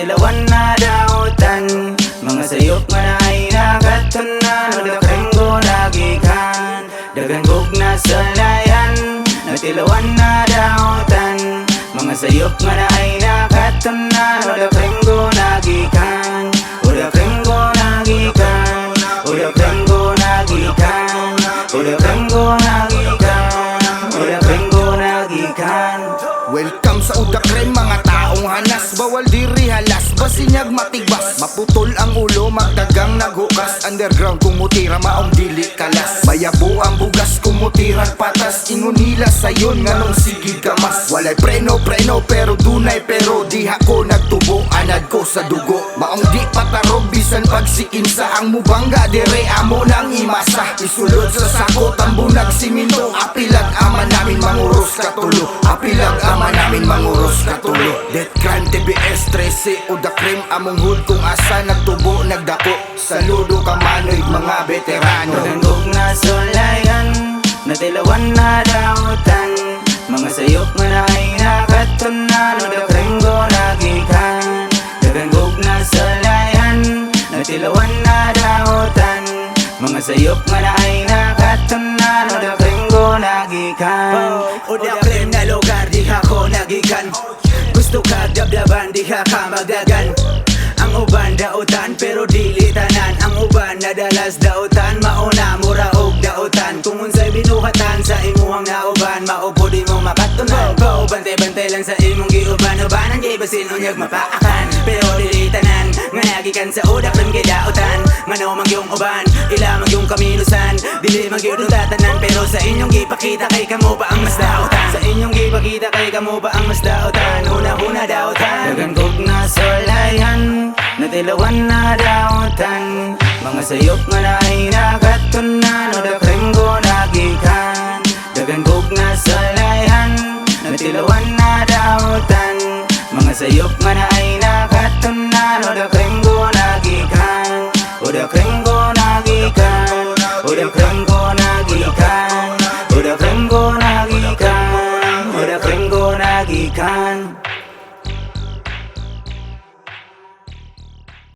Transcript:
natilawan na dautan, mga sayop nga na ay nakatunan, o dakreng ko nagikan, dagan kog na salayan. Natilawan na dautan, mga sayop nga na ay nakatunan, o dakreng ko nagikan, o dakreng ko nagikan, o dakreng ko nagikan, o dakreng ko nagikan, o dakreng ko nagikan. Welcome sa Udakrem mga taong hanas, bawal diri halas, basinyag matibas, maputol ang ulo, magdagang naghukas, underground kumutira maong dili kalas, bayabo ang bugas kumutirang patas, ingon nila sayon nganong sigig kamas, walay preno pero dunay pero diha ko nagtubo, anad ko sa dugo, maong di patarog bisan pagsikin sa ang mubangga dire amo nang imasa, isulod sa sako tambunag siminto, apilag ama namin manguros katulo, apilag ama namin manguros katulo. Death Crime TBS 13 Udakrem among hood kung asa nagtubo nagdako, saludo ka manoy mga veterano. Daganggog na sulayan, natilawan na dautan, mga sayop nga na ay nakatunan, o dakreng ko nagikan. Daganggog na sulayan, natilawan na dautan, mga sayop nga na ay nakatunan, o dakreng ko nagikan. O dakrem na lugar di ka ko nagikan, gusto ka dabdaban di ka ka magdagan. Ang uban dautan pero dili tanan, ang uban nadalas dautan, mauna mura og dautan. Kung unsay binuhatan sa imuhang nauban, maupo di mo makatunan. Ko bantay-bantay lang sa imong giuban-ubanan, kay basin unyag mapaakan. Pero dili tanan nga nagikan sa Udakrem kay dautan, ngano mang yung uban ila mang yung kaminusan, dili mang gyud tatanan. Pero sa inyong gipakita kay kamo pa ang mas dautan, sa inyong gipakita kay kamo pa ang mas dautan, una-una dautan. Daganggog na sulayan, natilawan na dautan, mga sayop nga na ay nakatunan, o dakreng ko nagikan. Daganggog na sulayan, natilawan na dautan, mga sayop nga na ay nakatunan, o dakreng ko nagikan, o dakreng ko nagikan,